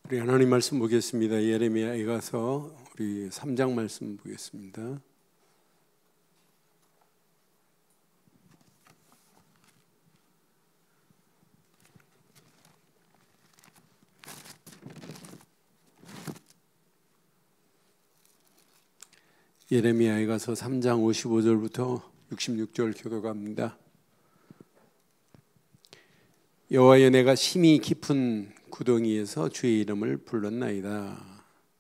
우리 하나님 말씀 보겠습니다. 예레미야에 가서 우리 3장 말씀 보겠습니다. 예레미야에 가서 3장 55절부터 66절 교도갑니다. 여호와여, 내가 심히 깊은 구덩이에서 주의 이름을 불렀나이다.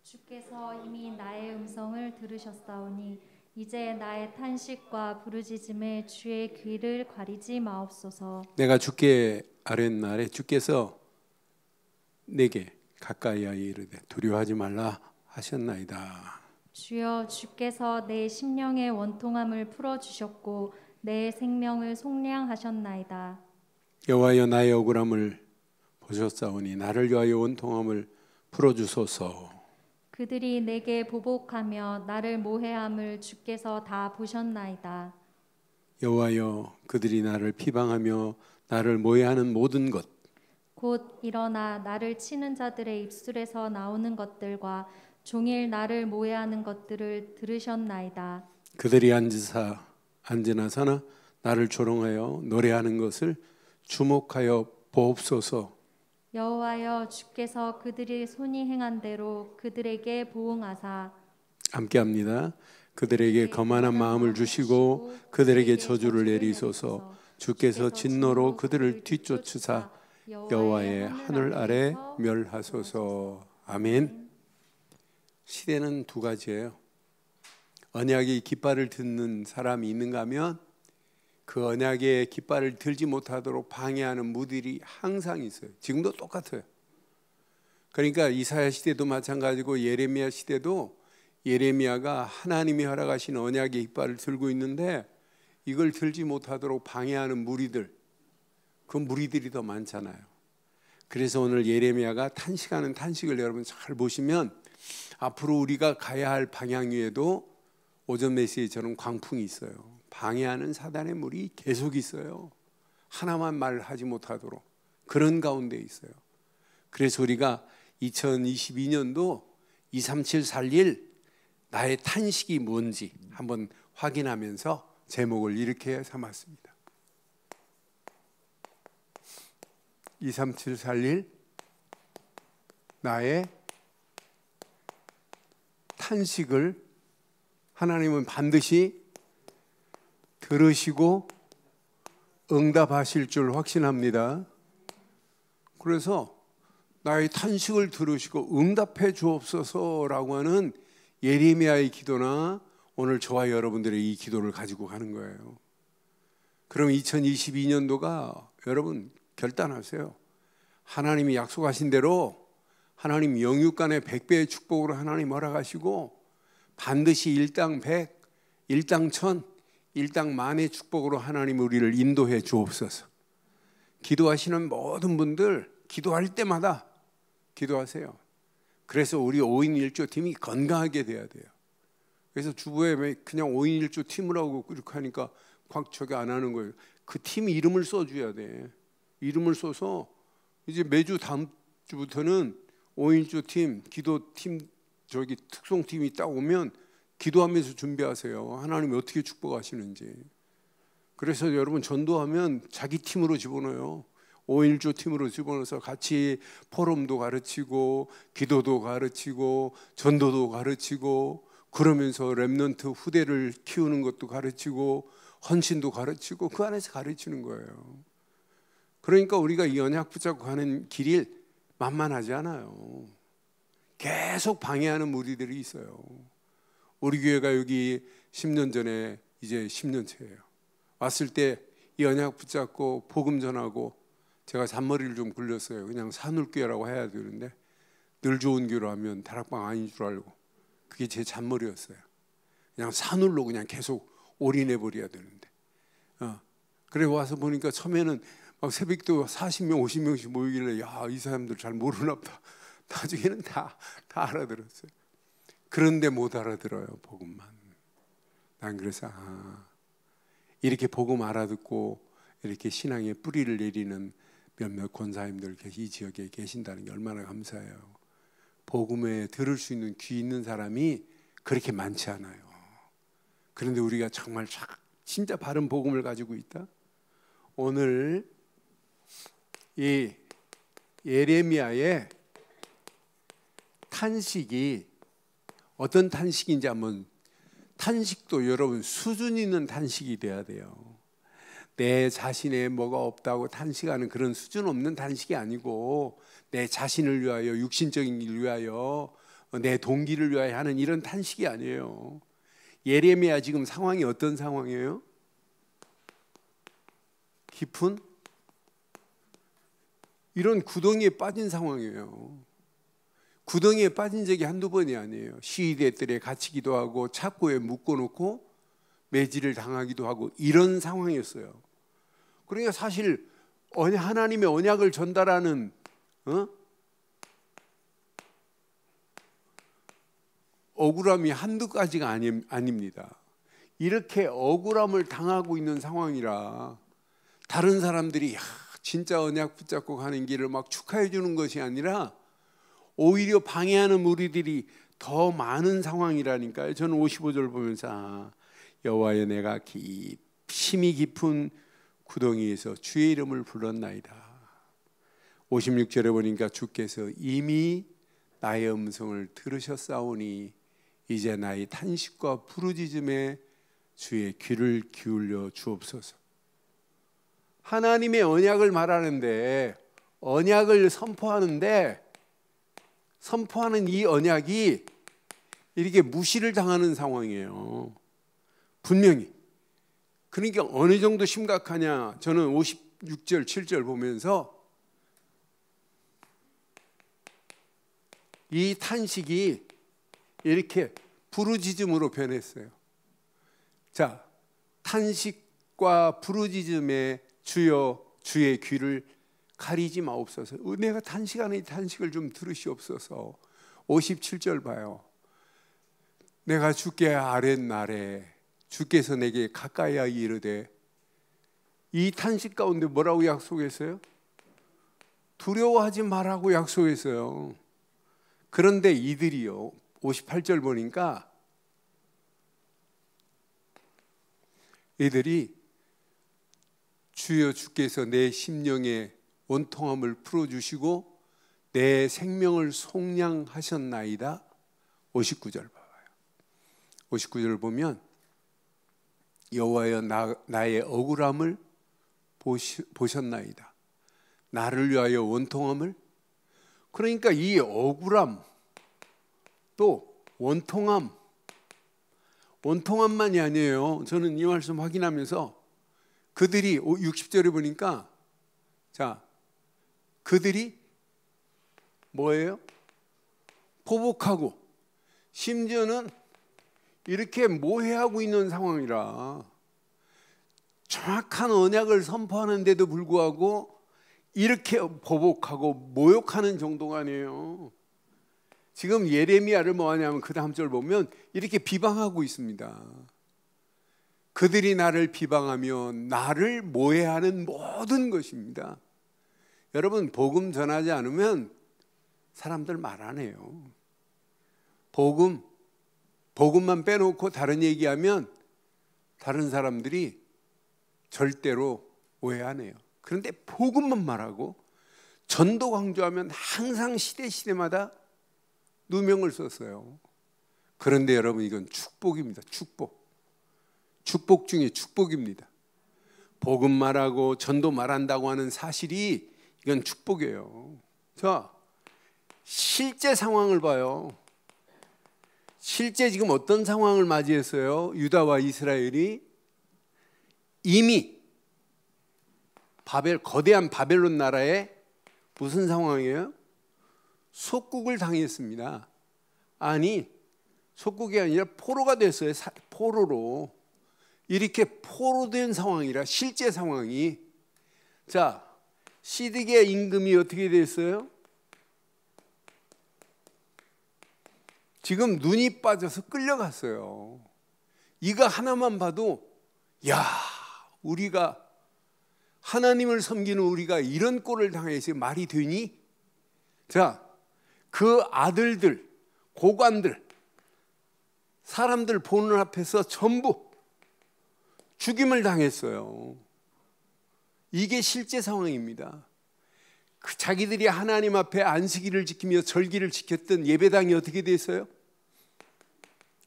주께서 이미 나의 음성을 들으셨사오니 이제 나의 탄식과 부르짖음에 주의 귀를 가리지 마옵소서. 내가 주께 아뢰날에 주께서 내게 가까이하여 이르되 두려워하지 말라 하셨나이다. 주여, 주께서 내 심령의 원통함을 풀어주셨고 내 생명을 속량하셨나이다. 여호와여, 나의 억울함을 보셨사오니 나를 위하여 원통함을 풀어주소서. 그들이 내게 보복하며 나를 모해함을 주께서 다 보셨나이다. 여호와여, 그들이 나를 비방하며 나를 모해하는 모든 것 곧 일어나 나를 치는 자들의 입술에서 나오는 것들과 종일 나를 모해하는 것들을 들으셨나이다. 그들이 앉으나 서나 나를 조롱하여 노래하는 것을 주목하여 보옵소서. 여호와여, 주께서 그들이 손이 행한 대로 그들에게 보응하사 함께합니다. 그들에게 거만한 마음을 주시고 그들에게 저주를 내리소서. 주께서 진노로 그들을 뒤쫓으사 여호와의 하늘 아래 멸하소서. 아멘. 시대는 두 가지예요. 언약의 깃발을 듣는 사람이 있는가 하면 그 언약의 깃발을 들지 못하도록 방해하는 무들이 항상 있어요. 지금도 똑같아요. 그러니까 이사야 시대도 마찬가지고 예레미야 시대도 예레미야가 하나님이 허락하신 언약의 깃발을 들고 있는데 이걸 들지 못하도록 방해하는 무리들, 그 무리들이 더 많잖아요. 그래서 오늘 예레미야가 탄식하는 탄식을 여러분 잘 보시면 앞으로 우리가 가야 할 방향 위에도 오전 메시지처럼 광풍이 있어요. 방해하는 사단의 물이 계속 있어요. 하나만 말하지 못하도록 그런 가운데 있어요. 그래서 우리가 2022년도 23741 나의 탄식이 뭔지 한번 확인하면서 제목을 이렇게 삼았습니다. 23741 나의 탄식을 하나님은 반드시 들으시고 응답하실 줄 확신합니다. 그래서 나의 탄식을 들으시고 응답해 주옵소서라고 하는 예레미야의 기도나 오늘 저와 여러분들의 이 기도를 가지고 가는 거예요. 그럼 2022년도가 여러분 결단하세요. 하나님이 약속하신 대로 하나님 영육간의 100배의 축복으로 하나님 허락하시고 반드시 일당 100, 일당 1000, 일당 만의 축복으로 하나님 우리를 인도해 주옵소서. 기도하시는 모든 분들 기도할 때마다 기도하세요. 그래서 우리 5인 1조 팀이 건강하게 돼야 돼요. 그래서 주부에 그냥 5인 1조 팀을 하고 이렇게 하니까 저기 안 하는 거예요. 그 팀 이름을 써줘야 돼. 이름을 써서 이제 매주 다음 주부터는 5인 1조 팀, 기도팀, 저기 특송팀이 딱 오면 기도하면서 준비하세요. 하나님이 어떻게 축복하시는지. 그래서 여러분 전도하면 자기 팀으로 집어넣어요. 5인 1조 팀으로 집어넣어서 같이 포럼도 가르치고 기도도 가르치고 전도도 가르치고 그러면서 렘넌트 후대를 키우는 것도 가르치고 헌신도 가르치고 그 안에서 가르치는 거예요. 그러니까 우리가 이 언약 붙잡고 가는 길이 만만하지 않아요. 계속 방해하는 무리들이 있어요. 우리 교회가 여기 10년 전에 이제 10년 차예요. 왔을 때 이 언약 붙잡고 복음 전하고 제가 잔머리를 좀 굴렸어요. 그냥 산울교회라고 해야 되는데 늘 좋은 교회로 하면 다락방 아닌 줄 알고 그게 제 잔머리였어요. 그냥 산울로 그냥 계속 올인해 버려야 되는데 그래 와서 보니까 처음에는 막 새벽도 40명 50명씩 모이길래 야, 이 사람들 잘 모르나 보다. 나중에는 다 알아들었어요. 그런데 못 알아들어요, 복음만. 난 그래서 이렇게 복음 알아듣고 이렇게 신앙의 뿌리를 내리는 몇몇 권사님들 이 지역에 계신다는 게 얼마나 감사해요. 복음에 들을 수 있는 귀 있는 사람이 그렇게 많지 않아요. 그런데 우리가 정말 진짜 바른 복음을 가지고 있다. 오늘 이 예레미야의 탄식이 어떤 탄식인지 한번, 탄식도 여러분 수준 있는 탄식이 돼야 돼요. 내 자신에 뭐가 없다고 탄식하는 그런 수준 없는 탄식이 아니고 내 자신을 위하여, 육신적인 일을 위하여, 내 동기를 위하여 하는 이런 탄식이 아니에요. 예레미야 지금 상황이 어떤 상황이에요? 깊은 이런 구덩이에 빠진 상황이에요. 구덩이에 빠진 적이 한두 번이 아니에요. 시위대들에 갇히기도 하고 착고에 묶어놓고 매질을 당하기도 하고 이런 상황이었어요. 그러니까 사실 하나님의 언약을 전달하는 억울함이 한두 가지가 아닙니다. 이렇게 억울함을 당하고 있는 상황이라 다른 사람들이 진짜 언약 붙잡고 가는 길을 막 축하해 주는 것이 아니라 오히려 방해하는 무리들이 더 많은 상황이라니까요. 저는 55절 보면서 여호와여, 내가 심히 깊은 구덩이에서 주의 이름을 불렀나이다. 56절에 보니까 주께서 이미 나의 음성을 들으셨사오니 이제 나의 탄식과 부르짖음에 주의 귀를 기울여 주옵소서. 하나님의 언약을 말하는데, 언약을 선포하는 이 언약이 이렇게 무시를 당하는 상황이에요. 분명히. 그러니까 어느 정도 심각하냐, 저는 56절 7절 보면서 이 탄식이 이렇게 부르짖음으로 변했어요. 자, 탄식과 부르짖음에 주여 주의 귀를 가리지 마옵소서. 내가 탄식하는 이 탄식을 좀 들으시옵소서. 57절 봐요. 내가 주께 아랫날에 주께서 내게 가까이 이르되, 이 탄식 가운데 뭐라고 약속했어요? 두려워하지 말라고 약속했어요. 그런데 이들이요, 58절 보니까 이들이 주여 주께서 내 심령의 원통함을 풀어주시고 내 생명을 속량하셨나이다. 59절 봐봐요. 59절 보면 여호와여, 나의 억울함을 보셨나이다. 나를 위하여 원통함을. 그러니까 이 억울함 또 원통함만이 아니에요. 저는 이 말씀 확인하면서 그들이 60절에 보니까, 자, 그들이 뭐예요? 포복하고 심지어는 이렇게 모해하고 있는 상황이라, 정확한 언약을 선포하는데도 불구하고 이렇게 보복하고 모욕하는 정도가 아니에요. 지금 예레미야를 뭐 하냐면 그 다음 절 보면 이렇게 비방하고 있습니다. 그들이 나를 비방하며 나를 모해하는 모든 것입니다. 여러분, 복음 전하지 않으면 사람들 말 안 해요. 복음만 빼놓고 다른 얘기하면 다른 사람들이 절대로 오해 안 해요. 그런데 복음만 말하고 전도 강조하면 항상 시대마다 누명을 썼어요. 그런데 여러분, 이건 축복입니다. 축복 중에 축복입니다. 복음 말하고 전도 말한다고 하는 사실이, 이건 축복이에요. 자, 실제 상황을 봐요. 실제 지금 어떤 상황을 맞이했어요? 유다와 이스라엘이 이미 거대한 바벨론 나라에 무슨 상황이에요? 속국을 당했습니다. 아니, 속국이 아니라 포로가 됐어요. 포로로. 이렇게 포로된 상황이라, 실제 상황이. 자, 시드기야 임금이 어떻게 됐어요? 지금 눈이 빠져서 끌려갔어요. 이거 하나만 봐도, 야, 우리가 하나님을 섬기는 우리가 이런 꼴을 당해서 말이 되니? 자, 그 아들들, 고관들, 사람들 보는 앞에서 전부 죽임을 당했어요. 이게 실제 상황입니다. 자기들이 하나님 앞에 안식일을 지키며 절기를 지켰던 예배당이 어떻게 됐어요?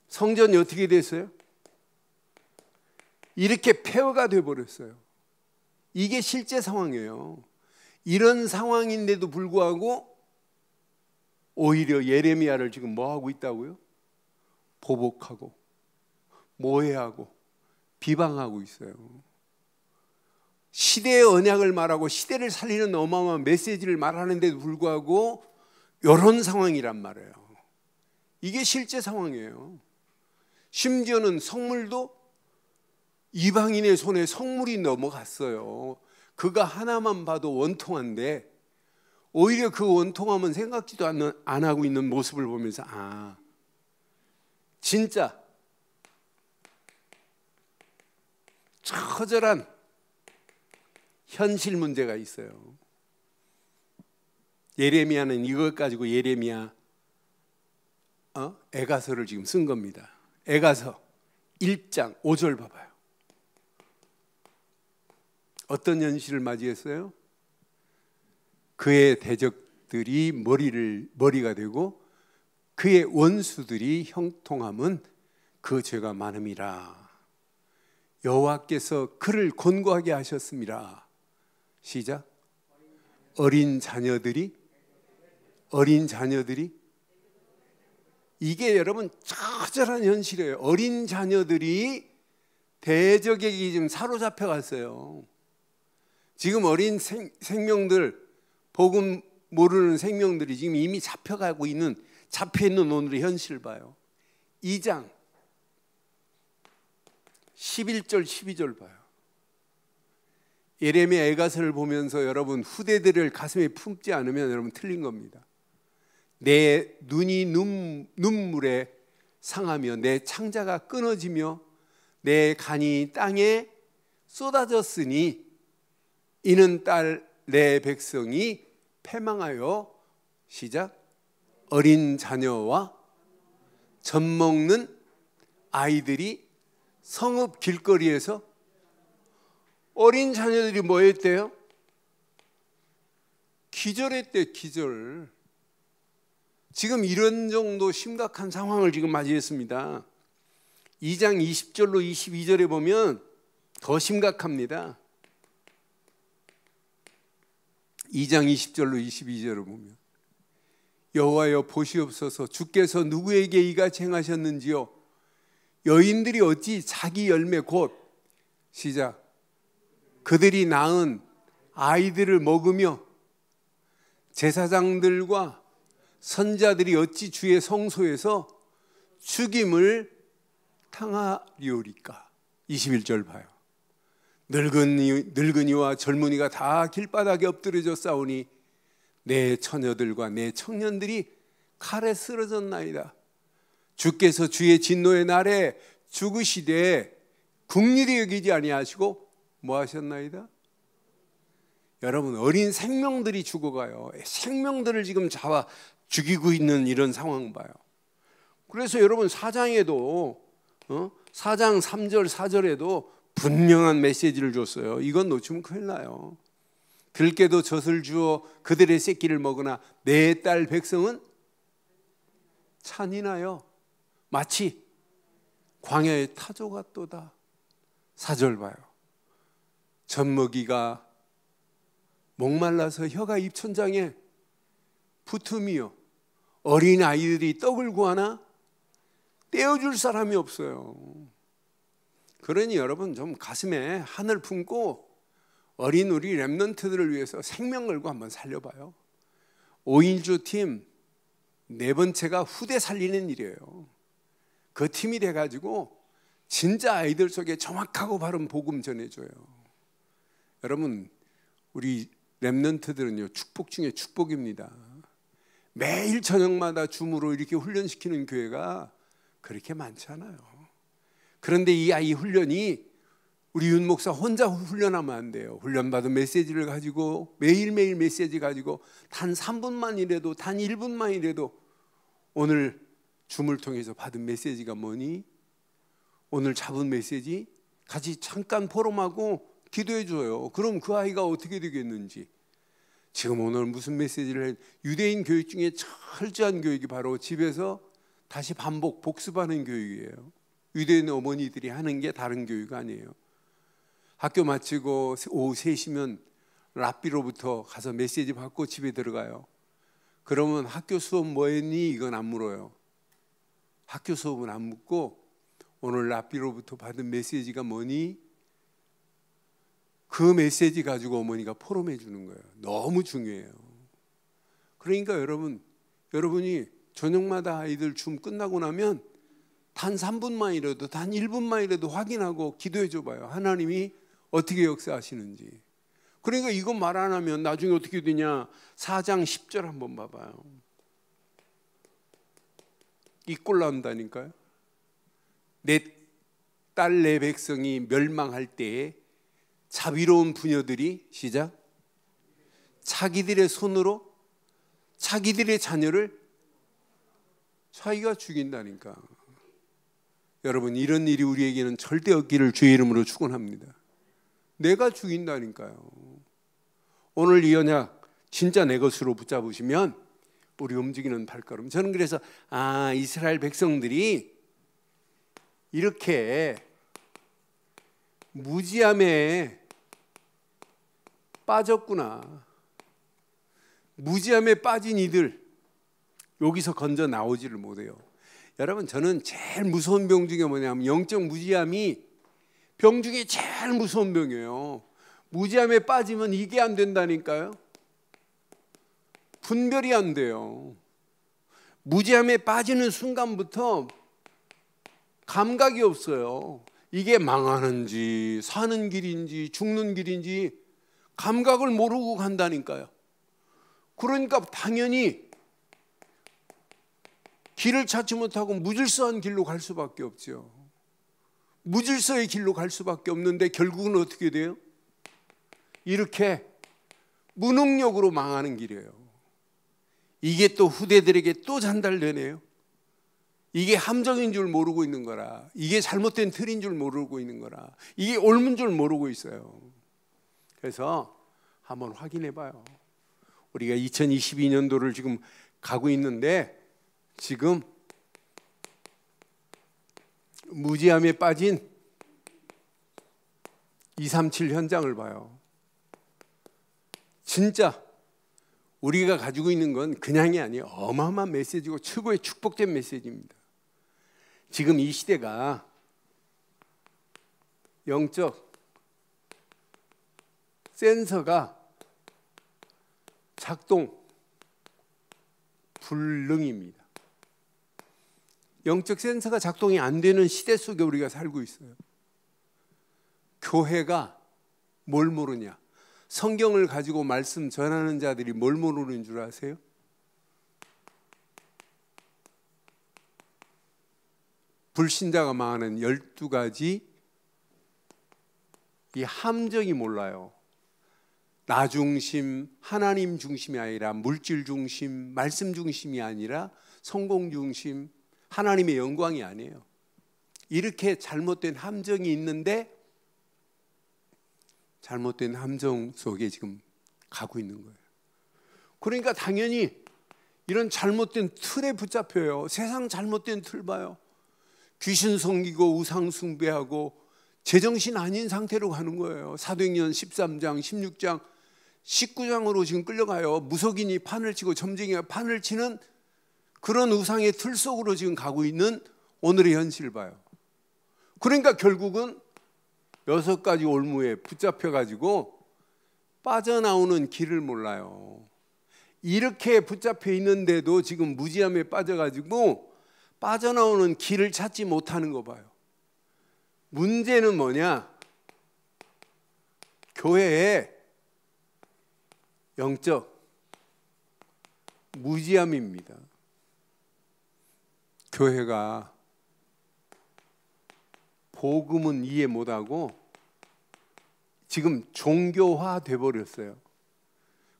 성전이 어떻게 됐어요? 이렇게 폐허가 돼버렸어요. 이게 실제 상황이에요. 이런 상황인데도 불구하고 오히려 예레미야를 지금 뭐 하고 있다고요? 보복하고 모해하고 비방하고 있어요. 시대의 언약을 말하고 시대를 살리는 어마어마한 메시지를 말하는데도 불구하고 이런 상황이란 말이에요. 이게 실제 상황이에요. 심지어는 성물도 이방인의 손에 성물이 넘어갔어요. 그가 하나만 봐도 원통한데 오히려 그 원통함은 생각지도 안 하고 있는 모습을 보면서 진짜 처절한 현실 문제가 있어요. 예레미야는 이것 가지고 예레미야 애가서를 지금 쓴 겁니다. 애가서 1장 5절 봐봐요. 어떤 현실을 맞이했어요? 그의 대적들이 머리가 되고 그의 원수들이 형통함은 그 죄가 많음이라. 여호와께서 그를 곤고하게 하셨습니다. 시작. 어린 자녀들이 이게 여러분 처절한 현실이에요. 어린 자녀들이 대적에게 지금 사로잡혀 갔어요. 지금 어린 생명들, 복음 모르는 생명들이 지금 이미 잡혀 있는 오늘의 현실을 봐요. 2장 11절 12절 봐요. 예레미야 애가서를 보면서 여러분 후대들을 가슴에 품지 않으면 여러분 틀린 겁니다. 내 눈이 눈물에 상하며 내 창자가 끊어지며 내 간이 땅에 쏟아졌으니 이는 딸 내 백성이 패망하여 시작. 어린 자녀와 젖 먹는 아이들이 성읍 길거리에서 어린 자녀들이 뭐 했대요? 기절했대. 기절. 지금 이런 정도 심각한 상황을 지금 맞이했습니다. 2장 20절로 22절에 보면 더 심각합니다. 2장 20절로 22절을 보면 여호와여 보시옵소서 주께서 누구에게 이같이 행하셨는지요 여인들이 어찌 자기 열매 곧 시작 그들이 낳은 아이들을 먹으며 제사장들과 선자들이 어찌 주의 성소에서 죽임을 당하리오리까. 21절 봐요. 늙은이와 젊은이가 다 길바닥에 엎드려져 싸우니 내 처녀들과 내 청년들이 칼에 쓰러졌나이다. 주께서 주의 진노의 날에 죽으시되 긍휼히 여기지 아니하시고 뭐 하셨나이다? 여러분 어린 생명들이 죽어가요. 생명들을 지금 잡아 죽이고 있는 이런 상황 봐요. 그래서 여러분 4장에도 4장 3절 4절에도 분명한 메시지를 줬어요. 이건 놓치면 큰일 나요. 들깨도 젖을 주어 그들의 새끼를 먹으나 내 딸 백성은 찬이나요 마치 광야의 타조 같도다. 4절 봐요. 젖먹이가 목말라서 혀가 입천장에 붙음이요 어린 아이들이 떡을 구하나 떼어줄 사람이 없어요. 그러니 여러분 좀 가슴에 하늘 품고 어린 우리 렘넌트들을 위해서 생명 걸고 한번 살려봐요. 5인조 팀 4번째가 후대 살리는 일이에요. 그 팀이 돼가지고 진짜 아이들 속에 정확하고 바른 복음 전해줘요. 여러분 우리 렘넌트들은요 축복 중에 축복입니다. 매일 저녁마다 줌으로 이렇게 훈련시키는 교회가 그렇게 많지 않아요. 그런데 이 아이 훈련이 우리 윤 목사 혼자 훈련하면 안 돼요. 훈련받은 메시지를 가지고 매일매일 메시지 가지고 단 3분만이라도 단 1분만이라도 오늘 줌을 통해서 받은 메시지가 뭐니? 오늘 잡은 메시지 같이 잠깐 포럼하고 기도해 줘요. 그럼 그 아이가 어떻게 되겠는지. 지금 오늘 무슨 메시지를 해? 유대인 교육 중에 철저한 교육이 바로 집에서 다시 반복 복습하는 교육이에요. 유대인 어머니들이 하는 게 다른 교육 아니에요. 학교 마치고 오후 3시면 랍비로부터 가서 메시지 받고 집에 들어가요. 그러면 학교 수업 뭐 했니? 이건 안 물어요. 학교 수업은 안 묻고 오늘 랍비로부터 받은 메시지가 뭐니? 그 메시지 가지고 어머니가 포럼해 주는 거예요. 너무 중요해요. 그러니까 여러분이 저녁마다 아이들 줌 끝나고 나면 단 3분만이라도 단 1분만이라도 확인하고 기도해 줘봐요. 하나님이 어떻게 역사하시는지. 그러니까 이거 말 안 하면 나중에 어떻게 되냐. 4장 10절 한번 봐봐요. 이 꼴 나온다니까요. 내 딸 내 백성이 멸망할 때에 자비로운 부녀들이 시작 자기들의 손으로 자기들의 자녀를 자기가 죽인다니까. 여러분 이런 일이 우리에게는 절대 없기를 주의 이름으로 축원합니다. 내가 죽인다니까요. 오늘 이 언약 진짜 내 것으로 붙잡으시면 우리 움직이는 발걸음. 저는 그래서 이스라엘 백성들이 이렇게 무지함에 빠졌구나. 무지함에 빠진 이들 여기서 건져 나오지를 못해요. 여러분 저는 제일 무서운 병 중에 뭐냐면 영적 무지함이 병 중에 제일 무서운 병이에요. 무지함에 빠지면 이게 안 된다니까요. 분별이 안 돼요. 무지함에 빠지는 순간부터 감각이 없어요. 이게 망하는지 사는 길인지 죽는 길인지 감각을 모르고 간다니까요. 그러니까 당연히 길을 찾지 못하고 무질서한 길로 갈 수밖에 없죠. 무질서의 길로 갈 수밖에 없는데 결국은 어떻게 돼요? 이렇게 무능력으로 망하는 길이에요. 이게 또 후대들에게 또 전달되네요. 이게 함정인 줄 모르고 있는 거라. 이게 잘못된 틀인 줄 모르고 있는 거라. 이게 옳은 줄 모르고 있어요. 그래서 한번 확인해 봐요. 우리가 2022년도를 지금 가고 있는데 지금 무지함에 빠진 237 현장을 봐요. 진짜 우리가 가지고 있는 건 그냥이 아니에요. 어마어마한 메시지고 최고의 축복된 메시지입니다. 지금 이 시대가 영적 센서가 작동 불능입니다. 영적 센서가 작동이 안 되는 시대 속에 우리가 살고 있어요. 교회가 뭘 모르냐? 성경을 가지고 말씀 전하는 자들이 뭘 모르는 줄 아세요? 불신자가 망하는 12가지 이 함정이 몰라요. 나 중심, 하나님 중심이 아니라 물질 중심, 말씀 중심이 아니라 성공 중심, 하나님의 영광이 아니에요. 이렇게 잘못된 함정이 있는데 잘못된 함정 속에 지금 가고 있는 거예요. 그러니까 당연히 이런 잘못된 틀에 붙잡혀요. 세상 잘못된 틀 봐요. 귀신 섬기고 우상 숭배하고 제정신 아닌 상태로 가는 거예요. 사도행전 13장, 16장, 19장으로 지금 끌려가요. 무속인이 판을 치고 점쟁이가 판을 치는 그런 우상의 틀 속으로 지금 가고 있는 오늘의 현실을 봐요. 그러니까 결국은 6가지 올무에 붙잡혀가지고 빠져나오는 길을 몰라요. 이렇게 붙잡혀 있는데도 지금 무지함에 빠져가지고 빠져나오는 길을 찾지 못하는 거 봐요. 문제는 뭐냐? 교회에 영적 무지함입니다. 교회가 복음은 이해 못하고 지금 종교화 돼 버렸어요.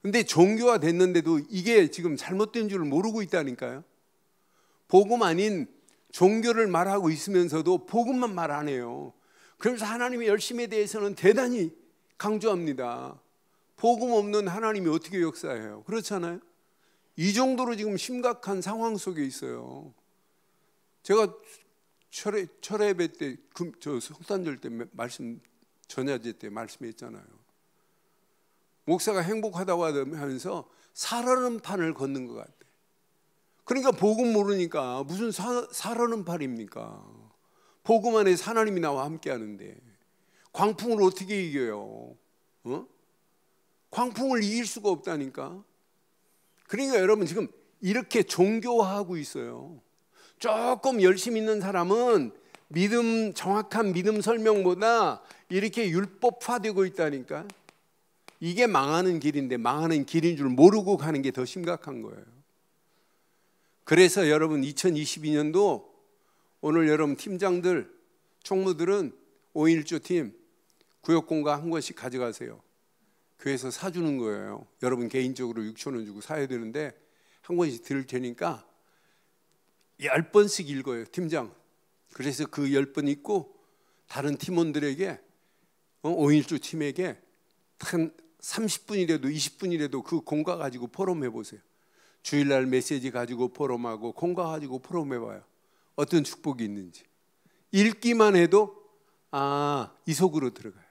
근데 종교화 됐는데도 이게 지금 잘못된 줄 모르고 있다니까요. 복음 아닌 종교를 말하고 있으면서도 복음만 말 안 해요. 그래서 하나님의 열심에 대해서는 대단히 강조합니다. 복음 없는 하나님이 어떻게 역사해요? 그렇잖아요. 이 정도로 지금 심각한 상황 속에 있어요. 제가 철회 예배 때, 저 성탄절 때 말씀, 전야제 때 말씀했잖아요. 목사가 행복하다고 하면서 살아는 판을 걷는 것 같아. 그러니까 복음 모르니까 무슨 살아는 판입니까? 복음 안에 하나님이 나와 함께 하는데 광풍을 어떻게 이겨요? 광풍을 이길 수가 없다니까. 그러니까 여러분 지금 이렇게 종교화하고 있어요. 조금 열심 있는 사람은 정확한 믿음 설명보다 이렇게 율법화되고 있다니까. 이게 망하는 길인데 망하는 길인 줄 모르고 가는 게 더 심각한 거예요. 그래서 여러분 2022년도 오늘 여러분 팀장들, 총무들은 5.1조 팀 구역공가 한 권씩 가져가세요. 교회에서 사주는 거예요. 여러분 개인적으로 6,000원 주고 사야 되는데 한 권씩 드릴 테니까 10번씩 읽어요, 팀장. 그래서 그 10번 읽고 다른 팀원들에게 5.1조 팀에게 한 30분이라도 20분이라도 그 공과 가지고 포럼해 보세요. 주일날 메시지 가지고 포럼하고 공과 가지고 포럼해 봐요. 어떤 축복이 있는지. 읽기만 해도 이 속으로 들어가요.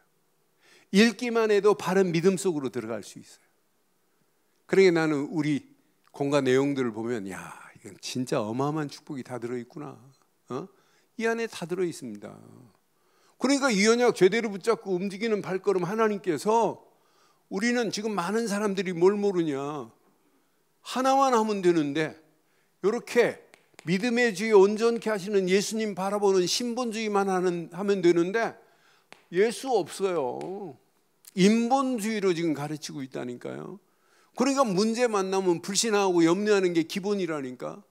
읽기만 해도 바른 믿음 속으로 들어갈 수 있어요. 그러니까 나는 우리 공과 내용들을 보면 이건 진짜 어마어마한 축복이 다 들어있구나. 이 안에 다 들어있습니다. 그러니까 이 언약 제대로 붙잡고 움직이는 발걸음 하나님께서 우리는 지금 많은 사람들이 뭘 모르냐. 하나만 하면 되는데 이렇게 믿음의 주에 온전케 하시는 예수님 바라보는 신본주의만 하면 되는데 예수 없어요. 인본주의로 지금 가르치고 있다니까요. 그러니까 문제 만나면 불신하고 염려하는 게 기본이라니까.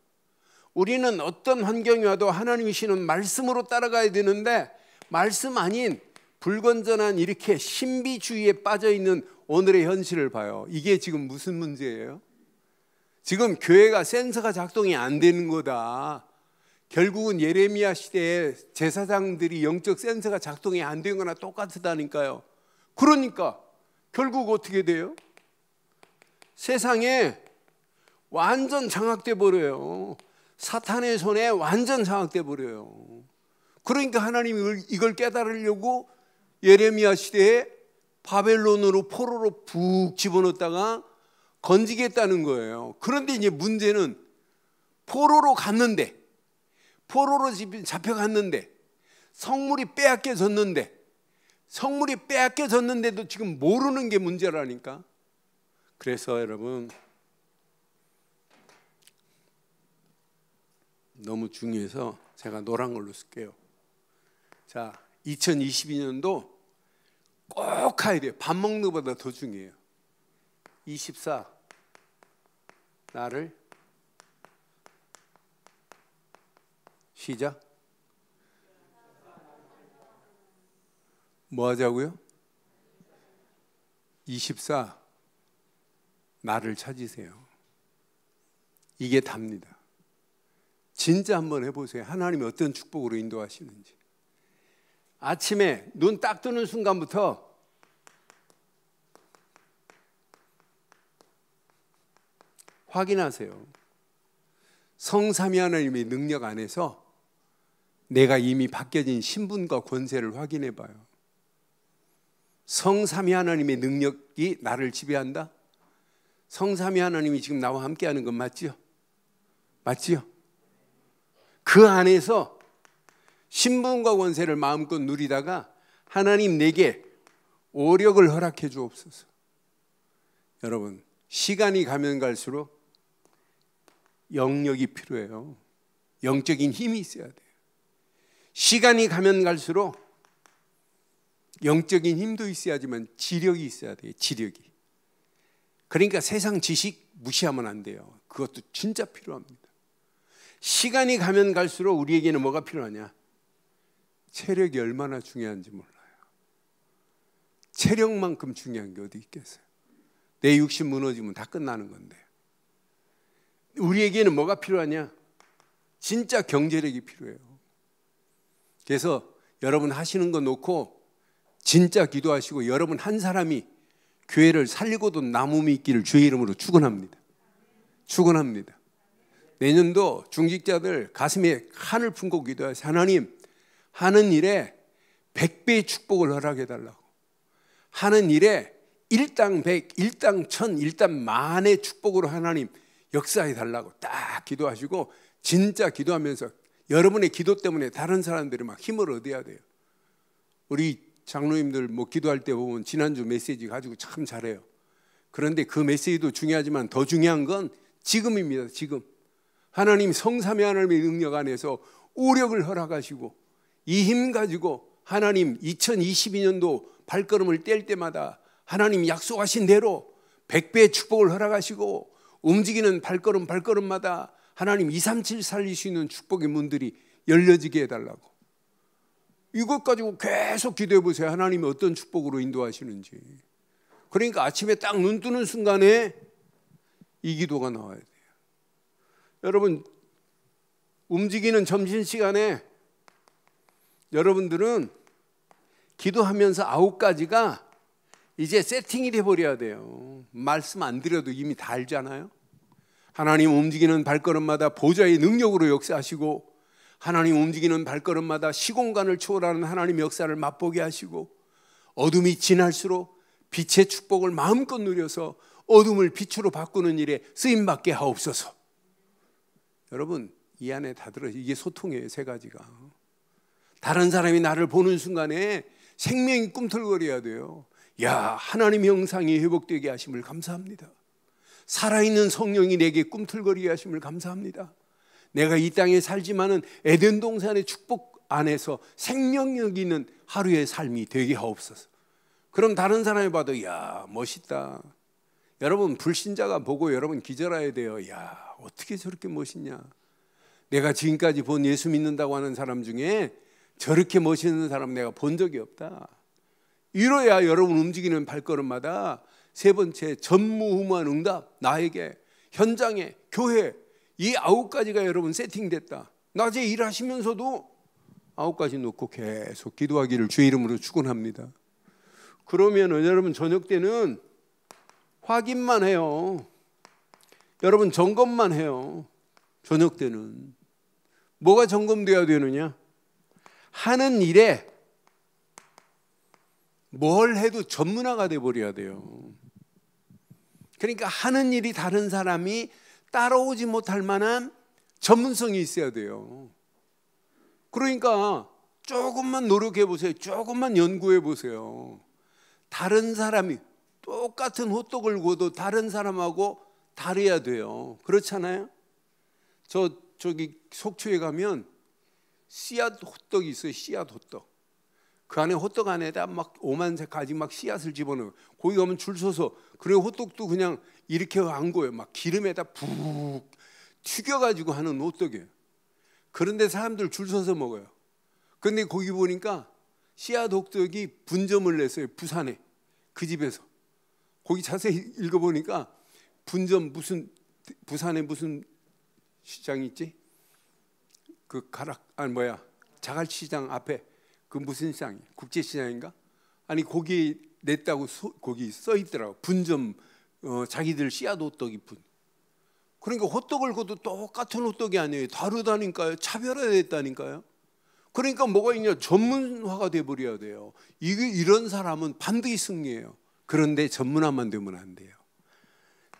우리는 어떤 환경이 와도 하나님이 주시는 말씀으로 따라가야 되는데 말씀 아닌 불건전한 이렇게 신비주의에 빠져있는 오늘의 현실을 봐요. 이게 지금 무슨 문제예요? 지금 교회가 센서가 작동이 안 되는 거다. 결국은 예레미야 시대에 제사장들이 영적 센서가 작동이 안 된 거나 똑같다니까요. 그러니까 결국 어떻게 돼요? 세상에 완전 장악돼 버려요. 사탄의 손에 완전 장악돼 버려요. 그러니까 하나님이 이걸 깨달으려고 예레미야 시대에 바벨론으로 포로로 푹 집어넣었다가 건지겠다는 거예요. 그런데 이제 문제는 포로로 갔는데, 포로로 잡혀갔는데, 성물이 빼앗겨졌는데도 지금 모르는 게 문제라니까. 그래서 여러분 너무 중요해서 제가 노란 걸로 쓸게요. 자, 2022년도 꼭 가야 돼요. 밥 먹는 것보다 더 중요해요. 24 나를 시작. 뭐 하자고요? 24 나를 찾으세요. 이게 답니다. 진짜 한번 해보세요. 하나님이 어떤 축복으로 인도하시는지. 아침에 눈 딱 뜨는 순간부터 확인하세요. 성삼위 하나님의 능력 안에서 내가 이미 바뀌어진 신분과 권세를 확인해 봐요. 성삼위 하나님의 능력이 나를 지배한다? 성삼위 하나님이 지금 나와 함께하는 건 맞지요? 맞지요? 그 안에서 신분과 권세를 마음껏 누리다가 하나님 내게 오력을 허락해 주옵소서. 여러분, 시간이 가면 갈수록 영역이 필요해요. 영적인 힘이 있어야 돼요. 시간이 가면 갈수록 영적인 힘도 있어야지만 지력이 있어야 돼요. 지력이. 그러니까 세상 지식 무시하면 안 돼요. 그것도 진짜 필요합니다. 시간이 가면 갈수록 우리에게는 뭐가 필요하냐? 체력이 얼마나 중요한지 몰라요. 체력만큼 중요한 게 어디 있겠어요? 내 육신 무너지면 다 끝나는 건데. 우리에게는 뭐가 필요하냐? 진짜 경제력이 필요해요. 그래서 여러분 하시는 거 놓고 진짜 기도하시고, 여러분 한 사람이 교회를 살리고도 남음이 있기를 주의 이름으로 축원합니다. 축원합니다. 내년도 중직자들 가슴에 한을 품고 기도하세요. 하나님, 하는 일에 100배의 축복을 허락해 달라고. 하는 일에 일당 100, 일당 1000, 일당 만의 축복으로 하나님 역사해 달라고 딱 기도하시고, 진짜 기도하면서 여러분의 기도 때문에 다른 사람들이 막 힘을 얻어야 돼요. 우리 장로님들 뭐 기도할 때 보면 지난주 메시지 가지고 참 잘해요. 그런데 그 메시지도 중요하지만 더 중요한 건 지금입니다. 지금 하나님 성삼위 하나님의 능력 안에서 오력을 허락하시고, 이 힘 가지고 하나님 2022년도 발걸음을 뗄 때마다 하나님 약속하신 대로 100배의 축복을 허락하시고, 움직이는 발걸음마다 하나님 237 살릴 수 있는 축복의 문들이 열려지게 해달라고. 이것 가지고 계속 기도해 보세요. 하나님이 어떤 축복으로 인도하시는지. 그러니까 아침에 딱 눈 뜨는 순간에 이 기도가 나와야 돼요. 여러분, 움직이는 점심시간에 여러분들은 기도하면서 9가지가 이제 세팅이 돼버려야 돼요. 말씀 안 드려도 이미 다 알잖아요. 하나님 움직이는 발걸음마다 보좌의 능력으로 역사하시고, 하나님 움직이는 발걸음마다 시공간을 초월하는 하나님의 역사를 맛보게 하시고, 어둠이 지날수록 빛의 축복을 마음껏 누려서 어둠을 빛으로 바꾸는 일에 쓰임받게 하옵소서. 여러분, 이 안에 다 들어. 이게 소통이에요. 3가지가. 다른 사람이 나를 보는 순간에 생명이 꿈틀거려야 돼요. 야, 하나님의 형상이 회복되게 하심을 감사합니다. 살아있는 성령이 내게 꿈틀거리게 하심을 감사합니다. 내가 이 땅에 살지만은 에덴 동산의 축복 안에서 생명력 있는 하루의 삶이 되게 하옵소서. 그럼 다른 사람이 봐도 야, 멋있다. 여러분, 불신자가 보고 여러분 기절해야 돼요. 야, 어떻게 저렇게 멋있냐. 내가 지금까지 본 예수 믿는다고 하는 사람 중에 저렇게 멋있는 사람 내가 본 적이 없다. 이뤄야 여러분 움직이는 발걸음마다 3번째, 전무후무한 응답. 나에게, 현장에, 교회, 이 9가지가 여러분 세팅됐다. 낮에 일하시면서도 9가지 놓고 계속 기도하기를 주의 이름으로 축원합니다. 그러면 여러분 저녁 때는 확인만 해요. 여러분 점검만 해요. 저녁 때는 뭐가 점검돼야 되느냐? 하는 일에 뭘 해도 전문화가 돼버려야 돼요. 그러니까 하는 일이 다른 사람이 따라오지 못할 만한 전문성이 있어야 돼요. 그러니까 조금만 노력해 보세요. 조금만 연구해 보세요. 다른 사람이 똑같은 호떡을 구워도 다른 사람하고 다르야 돼요. 그렇잖아요? 저기 속초에 가면 씨앗 호떡이 있어요. 씨앗 호떡. 그 안에 호떡 안에다 막 5만 가지 막 씨앗을 집어넣어요. 거기 가면 줄 서서, 그리고 호떡도 그냥 이렇게 안 구워요. 막 기름에다 푹 튀겨가지고 하는 호떡이에요. 그런데 사람들 줄 서서 먹어요. 근데 거기 보니까 씨앗 호떡이 분점을 냈어요. 부산에. 그 집에서. 거기 자세히 읽어보니까 분점 무슨, 부산에 무슨 시장이 있지? 그 자갈시장 앞에 그 무슨 시장이, 국제시장인가? 아니 거기 냈다고 거기 써 있더라고. 분점, 자기들 씨앗 호떡이 분. 그러니까 호떡을 구워도 똑같은 호떡이 아니에요. 다르다니까요. 차별화됐다니까요. 그러니까 뭐가 있냐? 전문화가 돼버려야 돼요. 이런 사람은 반드시 승리해요. 그런데 전문화만 되면 안 돼요.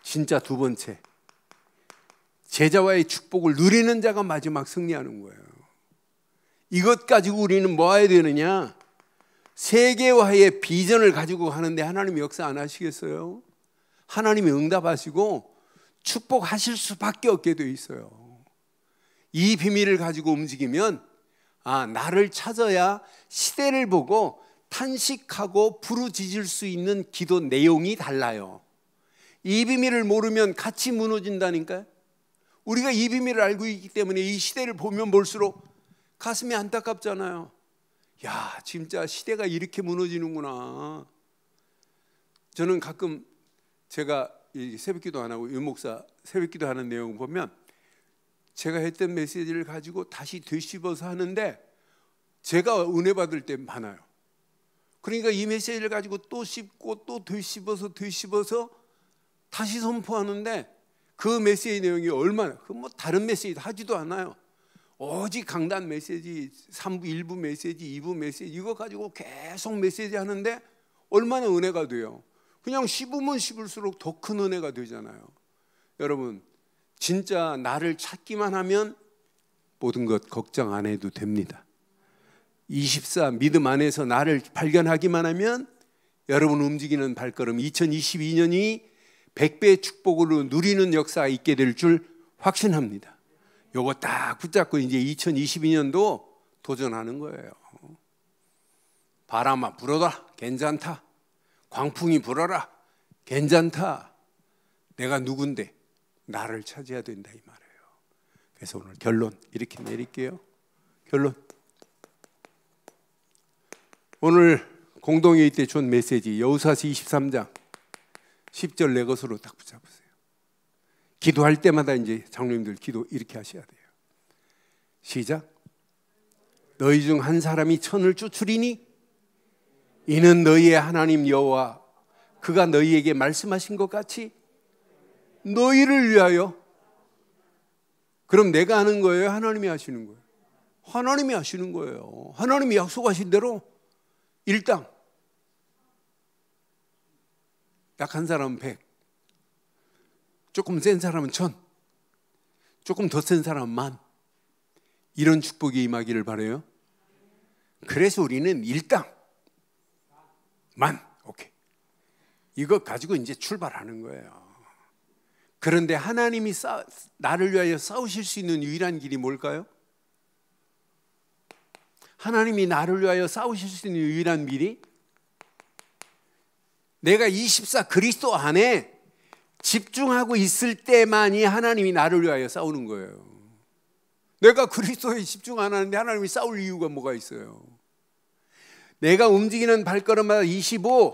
진짜 2번째, 제자와의 축복을 누리는 자가 마지막 승리하는 거예요. 이것 가지고 우리는 뭐 해야 되느냐? 세계화의 비전을 가지고 하는데 하나님이 역사 안 하시겠어요? 하나님이 응답하시고 축복하실 수밖에 없게 돼 있어요. 이 비밀을 가지고 움직이면 나를 찾아야 시대를 보고 탄식하고 부르짖을 수 있는 기도 내용이 달라요. 이 비밀을 모르면 같이 무너진다니까요. 우리가 이 비밀을 알고 있기 때문에 이 시대를 보면 볼수록 가슴이 안타깝잖아요. 야, 진짜 시대가 이렇게 무너지는구나. 저는 가끔 제가 새벽기도 안 하고 유목사 새벽기도 하는 내용 보면 제가 했던 메시지를 가지고 다시 되씹어서 하는데 제가 은혜 받을 때 많아요. 그러니까 이 메시지를 가지고 또 씹고 또 되씹어서 다시 선포하는데 그 메시지 내용이 얼마나 뭐 다른 메시지 하지도 않아요. 오직 강단 메시지 3부 1부 메시지 2부 메시지 이거 가지고 계속 메시지 하는데 얼마나 은혜가 돼요. 그냥 씹으면 씹을수록 더 큰 은혜가 되잖아요. 여러분 진짜 나를 찾기만 하면 모든 것 걱정 안 해도 됩니다. 24 믿음 안에서 나를 발견하기만 하면 여러분 움직이는 발걸음 2022년이 100배의 축복으로 누리는 역사가 있게 될 줄 확신합니다. 요거 딱 붙잡고 이제 2022년도 도전하는 거예요. 바람아 불어라 괜찮다. 광풍이 불어라 괜찮다. 내가 누군데 나를 찾아야 된다 이 말이에요. 그래서 오늘 결론 이렇게 내릴게요. 결론. 오늘 공동회의 때 준 메시지 여호수아서 23장 10절 내 것으로 딱 붙잡으세요. 기도할 때마다 이제 장로님들 기도 이렇게 하셔야 돼요. 시작. 너희 중 한 사람이 천을 쫓으리니 이는 너희의 하나님 여호와 그가 너희에게 말씀하신 것 같이 너희를 위하여. 그럼 내가 하는 거예요? 하나님이 하시는 거예요? 하나님이 하시는 거예요. 하나님이 약속하신 대로 일당 약한 사람은 100, 조금 센 사람은 1000, 조금 더 센 사람은 10,000. 이런 축복이 임하기를 바라요. 그래서 우리는 일당 10,000. 오케이. 이거 가지고 이제 출발하는 거예요. 그런데 하나님이 나를 위하여 싸우실 수 있는 유일한 길이 뭘까요? 하나님이 나를 위하여 싸우실 수 있는 유일한 길이 내가 24 그리스도 안에 집중하고 있을 때만이 하나님이 나를 위하여 싸우는 거예요. 내가 그리스도에 집중 안 하는데 하나님이 싸울 이유가 뭐가 있어요? 내가 움직이는 발걸음마다 25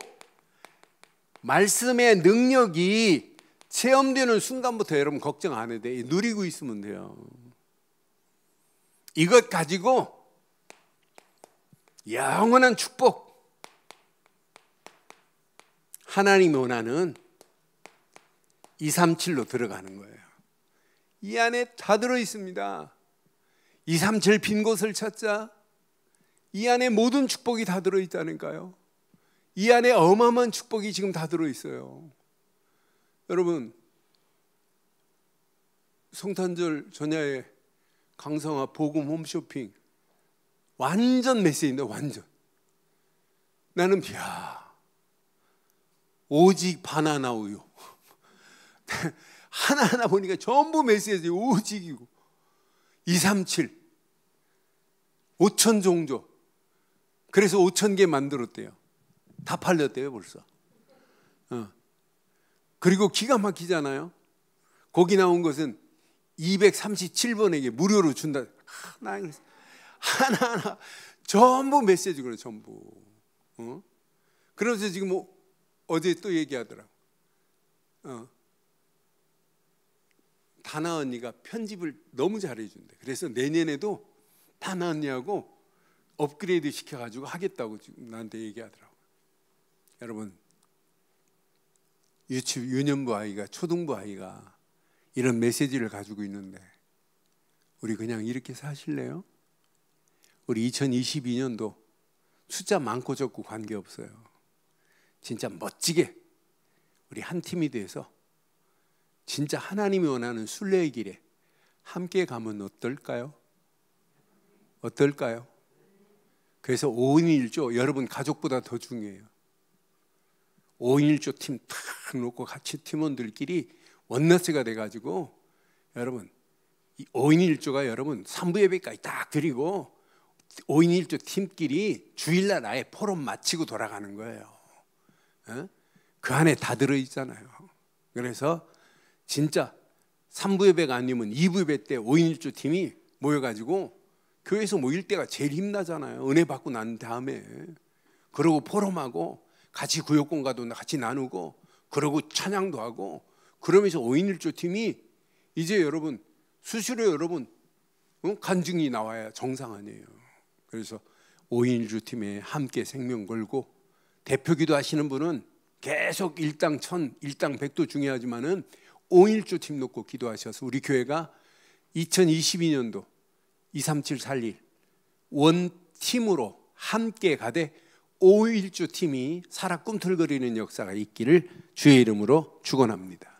말씀의 능력이 체험되는 순간부터 여러분 걱정 안 해도 돼. 누리고 있으면 돼요. 이것 가지고 영원한 축복, 하나님이 원하는 237로 들어가는 거예요. 이 안에 다 들어있습니다. 237 빈 곳을 찾자. 이 안에 모든 축복이 다 들어있다니까요. 이 안에 어마어마한 축복이 지금 다 들어있어요. 여러분 성탄절 전야에 강성화 복음 홈쇼핑 완전 메시지인데 완전. 나는 오직 바나나 우유 하나하나 보니까 전부 메시지 오직이고 237 5,000 종조. 그래서 5,000개 만들었대요. 다 팔렸대요 벌써. 그리고 기가 막히잖아요. 거기 나온 것은 237번에게 무료로 준다. 하나하나 전부 메시지거든요. 전부. 그래서 지금 어제 또 얘기하더라고. 다나 언니가 편집을 너무 잘해준대. 그래서 내년에도 다나 언니하고 업그레이드 시켜가지고 하겠다고 지금 나한테 얘기하더라고. 여러분 유년부 아이가 초등부 아이가 이런 메시지를 가지고 있는데 우리 그냥 이렇게 사실래요? 우리 2022년도 숫자 많고 적고 관계없어요. 진짜 멋지게 우리 한 팀이 돼서 진짜 하나님이 원하는 순례의 길에 함께 가면 어떨까요? 어떨까요? 그래서 5인 1조 여러분 가족보다 더 중요해요. 5인 1조 팀 탁 놓고 같이 팀원들끼리 원너스가 돼가지고 여러분 5인 1조가 여러분 3부 예배까지 딱 드리고 5인 1조 팀끼리 주일날 아예 포럼 마치고 돌아가는 거예요. 그 안에 다 들어있잖아요. 그래서 진짜 3부 예배가 아니면 2부 예배 때 5인 1조 팀이 모여가지고 교회에서 모일 때가 제일 힘나잖아요. 은혜 받고 난 다음에. 그러고 포럼하고 같이 구역공과도 같이 나누고 그러고 찬양도 하고 그러면서 5인 1조 팀이 이제 여러분 수시로 여러분 간증이 나와야 정상 아니에요. 그래서 5인 1조 팀에 함께 생명 걸고 대표기도 하시는 분은 계속 일당 1000, 일당 100도 중요하지만은 5인 1조 팀 놓고 기도하셔서 우리 교회가 2022년도 23741 원팀으로 함께 가되 5.1조 팀이 살아 꿈틀거리는 역사가 있기를 주의 이름으로 축원합니다.